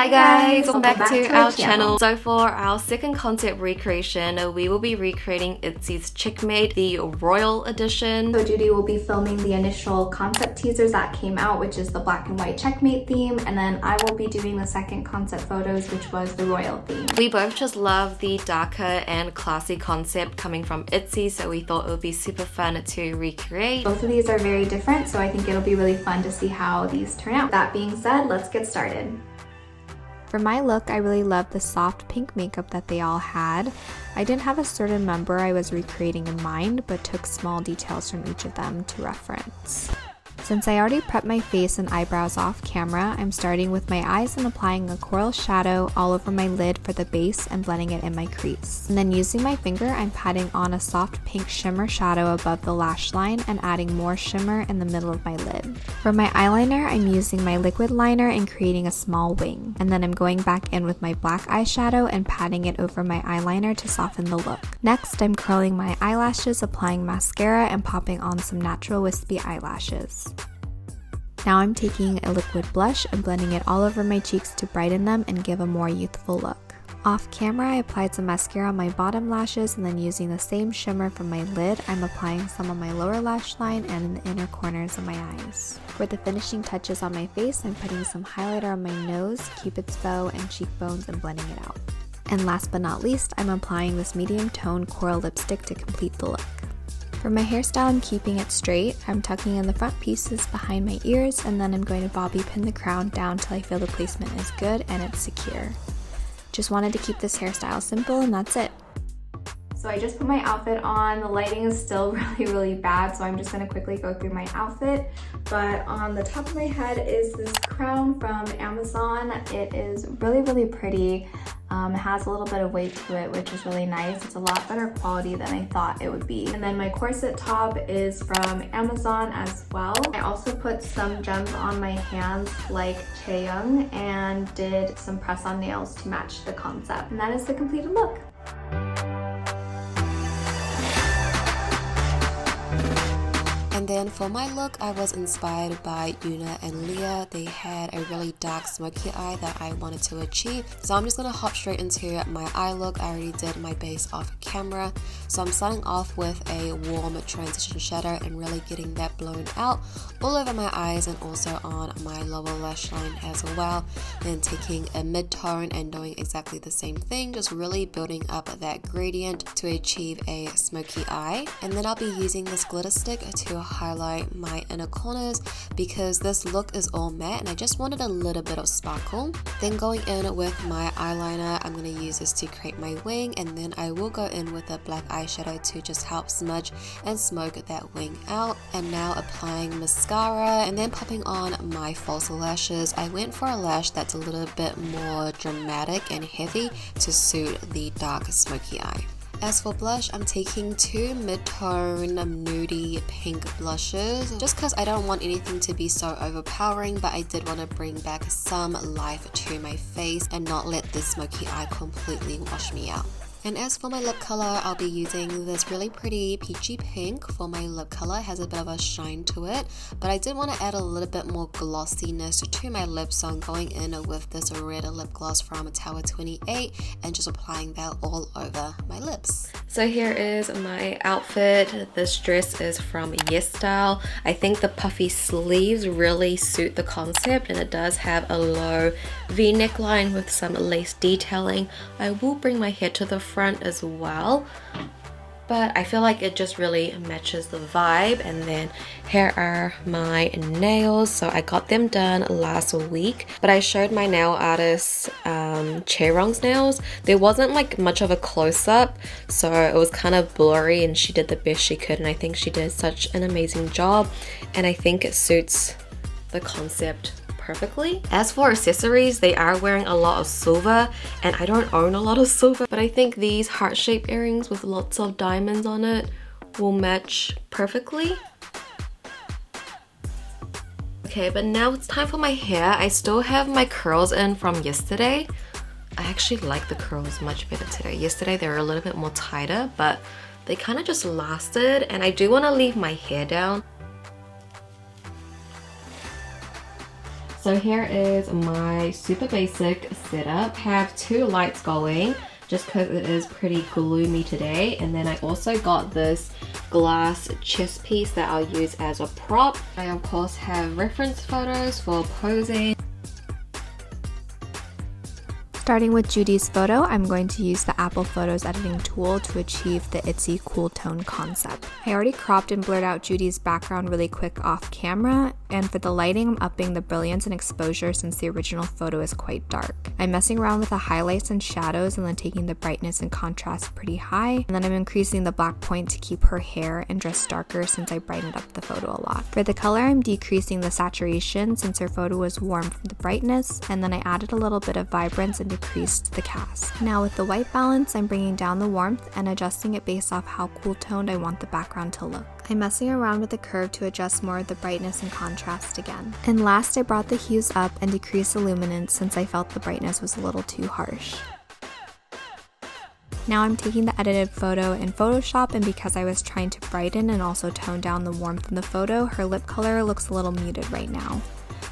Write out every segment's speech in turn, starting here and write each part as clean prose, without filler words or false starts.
Hi guys, welcome back to our channel. So for our second concept recreation, we will be recreating Itzy'S Checkmate, the Royal Edition. So Judy will be filming the initial concept teasers that came out, which is the black and white Checkmate theme, and then I will be doing the second concept photos, which was the Royal theme. We both just love the darker and classy concept coming from Itzy's, so we thought it would be super fun to recreate. Both of these are very different, so I think it'll be really fun to see how these turn out. That being said, let's get started. For my look, I really loved the soft pink makeup that they all had. I didn't have a certain member I was recreating in mind, but took small details from each of them to reference. Since I already prepped my face and eyebrows off camera, I'm starting with my eyes and applying a coral shadow all over my lid for the base and blending it in my crease. And then using my finger, I'm patting on a soft pink shimmer shadow above the lash line and adding more shimmer in the middle of my lid. For my eyeliner, I'm using my liquid liner and creating a small wing. And then I'm going back in with my black eyeshadow and patting it over my eyeliner to soften the look. Next, I'm curling my eyelashes, applying mascara, and popping on some natural wispy eyelashes. Now I'm taking a liquid blush and blending it all over my cheeks to brighten them and give a more youthful look. Off camera, I applied some mascara on my bottom lashes, and then using the same shimmer from my lid, I'm applying some on my lower lash line and in the inner corners of my eyes. For the finishing touches on my face, I'm putting some highlighter on my nose, cupid's bow, and cheekbones and blending it out. And last but not least, I'm applying this medium tone coral lipstick to complete the look. For my hairstyle, I'm keeping it straight. I'm tucking in the front pieces behind my ears, and then I'm going to bobby pin the crown down till I feel the placement is good and it's secure. Just wanted to keep this hairstyle simple, and that's it. So I just put my outfit on. The lighting is still really bad, so I'm just gonna quickly go through my outfit. But on the top of my head is this crown from Amazon. It is really pretty. It has a little bit of weight to it, which is really nice. It's a lot better quality than I thought it would be. And then my corset top is from Amazon as well. I also put some gems on my hands like Chaeyoung and did some press-on nails to match the concept. And that is the completed look. And then for my look, I was inspired by Yuna and Leah. They had a really dark smoky eye that I wanted to achieve. So I'm just going to hop straight into my eye look. I already did my base off camera. So I'm starting off with a warm transition shadow and really getting that blown out all over my eyes and also on my lower lash line as well. Then taking a mid-tone and doing exactly the same thing, just really building up that gradient to achieve a smoky eye. And then I'll be using this glitter stick to highlight my inner corners because this look is all matte and I just wanted a little bit of sparkle. Then going in with my eyeliner, I'm going to use this to create my wing, and then I will go in with a black eyeshadow to just help smudge and smoke that wing out. And now applying mascara and then popping on my false lashes. I went for a lash that's a little bit more dramatic and heavy to suit the dark smoky eye. As for blush, I'm taking two mid-tone nudie pink blushes just because I don't want anything to be so overpowering, but I did want to bring back some life to my face and not let this smoky eye completely wash me out. And as for my lip color, I'll be using this really pretty peachy pink for my lip color. It has a bit of a shine to it, but I did want to add a little bit more glossiness to my lips, so I'm going in with this red lip gloss from Tower 28 and just applying that all over my lips. So here is my outfit. This dress is from YesStyle. I think the puffy sleeves really suit the concept, and it does have a low V neckline with some lace detailing. I will bring my hair to the front as well, but I feel like it just really matches the vibe. And then here are my nails. So I got them done last week, but I showed my nail artist Chaeyoung's nails. There wasn't like much of a close-up, so it was kind of blurry, and she did the best she could, and I think she did such an amazing job, and I think it suits the concept perfectly. As for accessories, they are wearing a lot of silver, and I don't own a lot of silver, but I think these heart-shaped earrings with lots of diamonds on it will match perfectly. Okay, but now it's time for my hair. I still have my curls in from yesterday. I actually like the curls much better today. Yesterday they were a little bit more tighter, but they kind of just lasted, and I do want to leave my hair down. So here is my super basic setup. Have 2 lights going just because it is pretty gloomy today. And then I also got this glass chess piece that I'll use as a prop. I of course have reference photos for posing. Starting with Judy's photo, I'm going to use the Apple Photos editing tool to achieve the Itzy cool tone concept. I already cropped and blurred out Judy's background really quick off camera, and for the lighting, I'm upping the brilliance and exposure since the original photo is quite dark. I'm messing around with the highlights and shadows and then taking the brightness and contrast pretty high, and then I'm increasing the black point to keep her hair and dress darker since I brightened up the photo a lot. For the color, I'm decreasing the saturation since her photo was warm from the brightness, and then I added a little bit of vibrance and decreased the cast. Now with the white balance, I'm bringing down the warmth and adjusting it based off how cool toned I want the background to look. I'm messing around with the curve to adjust more of the brightness and contrast again. And last, I brought the hues up and decreased the luminance since I felt the brightness was a little too harsh. Now I'm taking the edited photo in Photoshop, and because I was trying to brighten and also tone down the warmth in the photo, her lip color looks a little muted right now.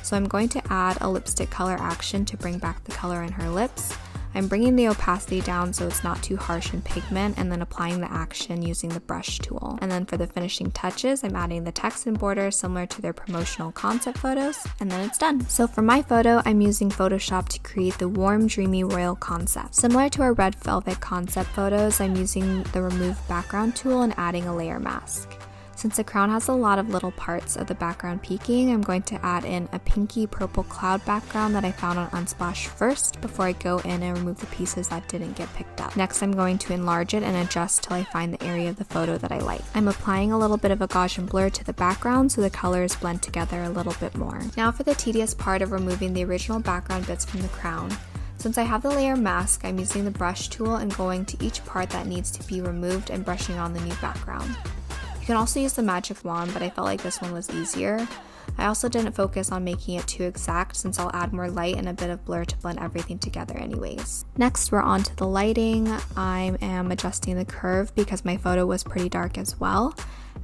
So I'm going to add a lipstick color action to bring back the color in her lips. I'm bringing the opacity down so it's not too harsh in pigment, and then applying the action using the brush tool. And then for the finishing touches, I'm adding the text and border similar to their promotional concept photos, and then it's done. So for my photo, I'm using Photoshop to create the warm, dreamy royal concept. Similar to our red velvet concept photos, I'm using the remove background tool and adding a layer mask. Since the crown has a lot of little parts of the background peeking, I'm going to add in a pinky purple cloud background that I found on Unsplash first before I go in and remove the pieces that didn't get picked up. Next, I'm going to enlarge it and adjust till I find the area of the photo that I like. I'm applying a little bit of a Gaussian blur to the background so the colors blend together a little bit more. Now for the tedious part of removing the original background bits from the crown. Since I have the layer mask, I'm using the brush tool and going to each part that needs to be removed and brushing on the new background. You can also use the magic wand, but I felt like this one was easier. I also didn't focus on making it too exact since I'll add more light and a bit of blur to blend everything together anyways. Next, we're on to the lighting. I am adjusting the curve because my photo was pretty dark as well.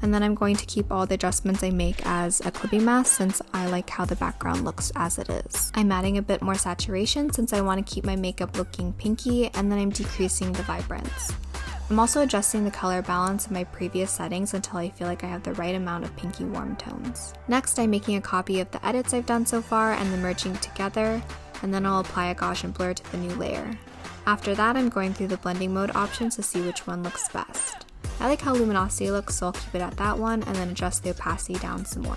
And then I'm going to keep all the adjustments I make as a clipping mask since I like how the background looks as it is. I'm adding a bit more saturation since I want to keep my makeup looking pinky, and then I'm decreasing the vibrance. I'm also adjusting the color balance of my previous settings until I feel like I have the right amount of pinky warm tones. Next, I'm making a copy of the edits I've done so far and then merging together, and then I'll apply a Gaussian blur to the new layer. After that, I'm going through the blending mode options to see which one looks best. I like how luminosity looks, so I'll keep it at that one and then adjust the opacity down some more.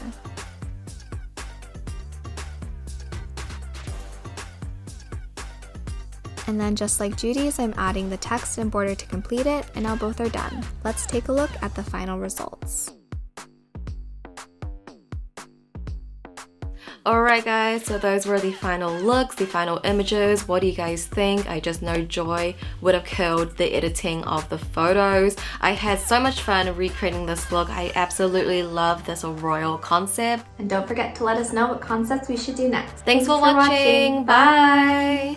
And then just like Judy's, I'm adding the text and border to complete it, and now both are done. Let's take a look at the final results. Alright guys, so those were the final looks, the final images. What do you guys think? I just know Joy would have killed the editing of the photos. I had so much fun recreating this look. I absolutely love this royal concept. And don't forget to let us know what concepts we should do next. Thanks for watching. Bye!